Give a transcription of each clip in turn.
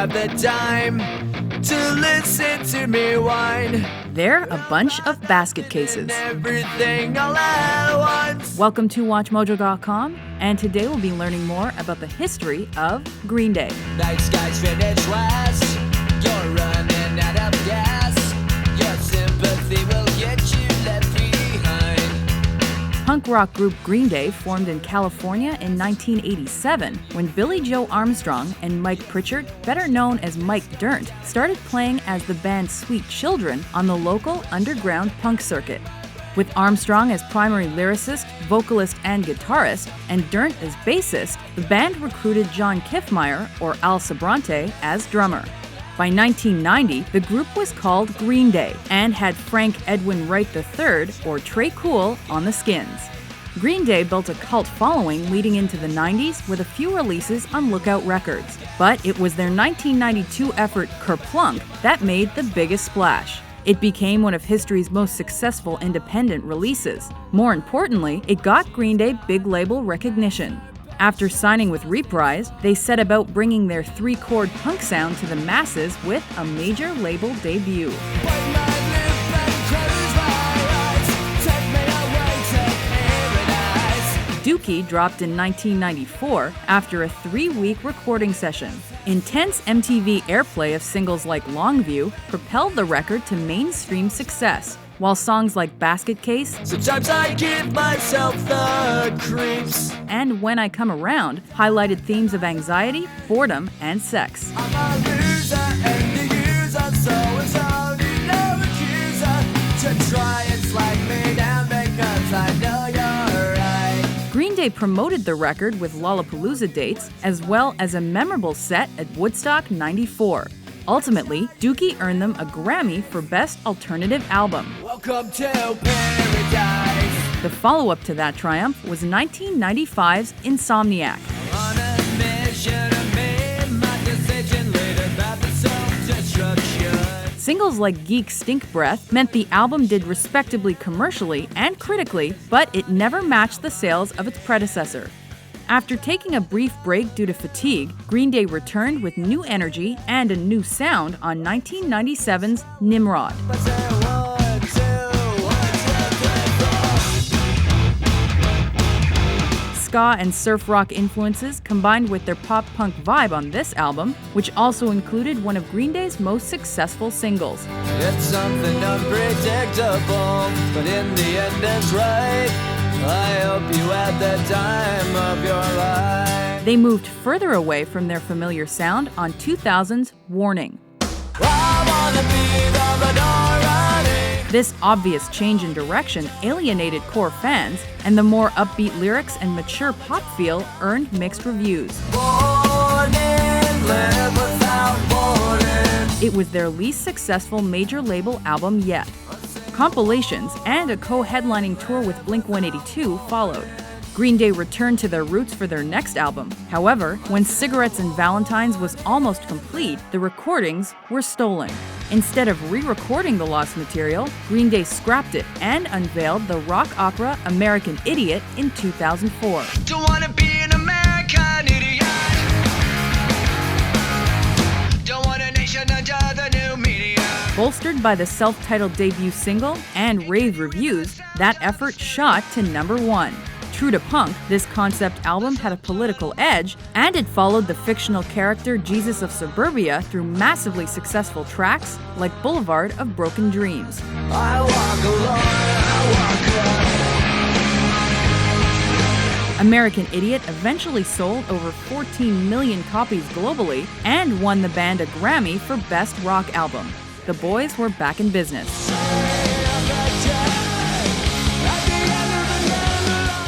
have the time to listen to me whine. They're a bunch of basket cases. Everything all at once. Welcome to WatchMojo.com, and today we'll be learning more about the history of Green Day. Night skies finish last. You're running out of gas. Your sympathy will get you left behind. Punk rock group Green Day formed in California in 1987 when Billy Joe Armstrong and Mike Pritchard, better known as Mike Dirnt, started playing as the band Sweet Children on the local underground punk circuit. With Armstrong as primary lyricist, vocalist, and guitarist, and Dirnt as bassist, the band recruited John Kiffmeyer, or Al Sobrante, as drummer. By 1990, the group was called Green Day and had Frank Edwin Wright III, or Trey Cool, on the skins. Green Day built a cult following leading into the 90s with a few releases on Lookout Records, but it was their 1992 effort Kerplunk that made the biggest splash. It became one of history's most successful independent releases. More importantly, it got Green Day big label recognition. After signing with Reprise, they set about bringing their three-chord punk sound to the masses with a major label debut. Dookie dropped in 1994 after a 3-week recording session. Intense MTV airplay of singles like Longview propelled the record to mainstream success, while songs like Basket Case, Sometimes I give myself the creeps, and When I Come Around highlighted themes of anxiety, boredom, and sex. I'm a loser and the user, so it's only no accuser to try and slag me down because I know you're right. Green Day promoted the record with Lollapalooza dates, as well as a memorable set at Woodstock '94. Ultimately, Dookie earned them a Grammy for Best Alternative Album. Welcome to paradise. The follow-up to that triumph was 1995's Insomniac. On a mission, I made my decision later about the self-destruction. Singles like Geek Stink Breath meant the album did respectably commercially and critically, but it never matched the sales of its predecessor. After taking a brief break due to fatigue, Green Day returned with new energy and a new sound on 1997's Nimrod. Ska and surf rock influences combined with their pop-punk vibe on this album, which also included one of Green Day's most successful singles. It's something unpredictable, but in the end it's right. I hope you had the time of your life. They moved further away from their familiar sound on 2000's Warning. I wanna be the minority. This obvious change in direction alienated core fans, and the more upbeat lyrics and mature pop feel earned mixed reviews. Born in, live without warning. It was their least successful major label album yet. Compilations and a co-headlining tour with Blink-182 followed. Green Day returned to their roots for their next album. However, when Cigarettes and Valentines was almost complete, the recordings were stolen. Instead of re-recording the lost material, Green Day scrapped it and unveiled the rock opera American Idiot in 2004. Don't wanna be an American idiot. Don't want a nation under the new media. Bolstered by the self-titled debut single and rave reviews, that effort shot to #1. True to punk, this concept album had a political edge, and it followed the fictional character Jesus of Suburbia through massively successful tracks like Boulevard of Broken Dreams. I walk alone, I walk alone. American Idiot eventually sold over 14 million copies globally and won the band a Grammy for Best Rock Album. The boys were back in business.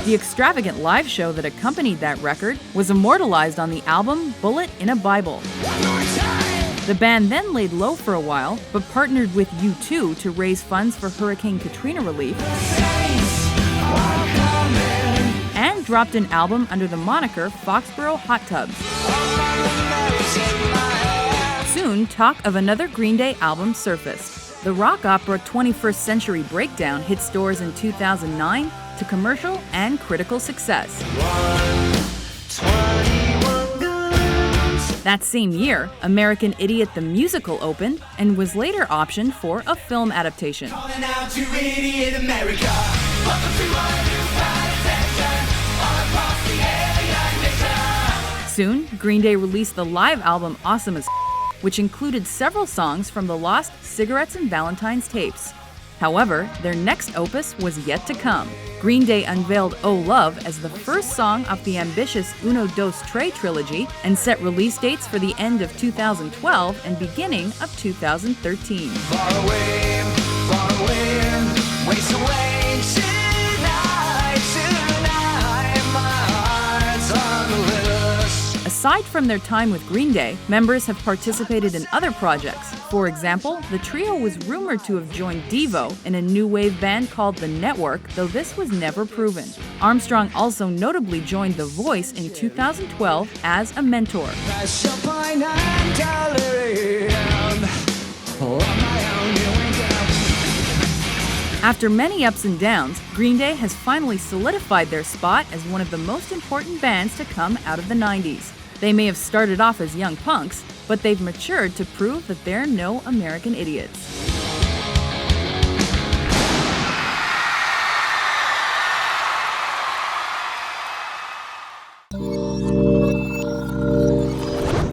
The extravagant live show that accompanied that record was immortalized on the album Bullet in a Bible. The band then laid low for a while, but partnered with U2 to raise funds for Hurricane Katrina relief, and dropped an album under the moniker Foxboro Hot Tubs. Soon, talk of another Green Day album surfaced. The rock opera 21st Century Breakdown hit stores in 2009 to commercial and critical success. That same year, American Idiot the Musical opened and was later optioned for a film adaptation. Calling out to idiot America. Welcome to our new attention all across the alien nation. Soon, Green Day released the live album Awesome as which included several songs from the lost Cigarettes and Valentines tapes. However, their next opus was yet to come. Green Day unveiled Oh Love as the first song of the ambitious Uno Dos Tres trilogy and set release dates for the end of 2012 and beginning of 2013. Far away, ways away tonight, my heart's on the list. Aside from their time with Green Day, members have participated in other projects. For example, the trio was rumored to have joined Devo in a new wave band called The Network, though this was never proven. Armstrong also notably joined The Voice in 2012 as a mentor. After many ups and downs, Green Day has finally solidified their spot as one of the most important bands to come out of the 90s. They may have started off as young punks, but they've matured to prove that they're no American idiots.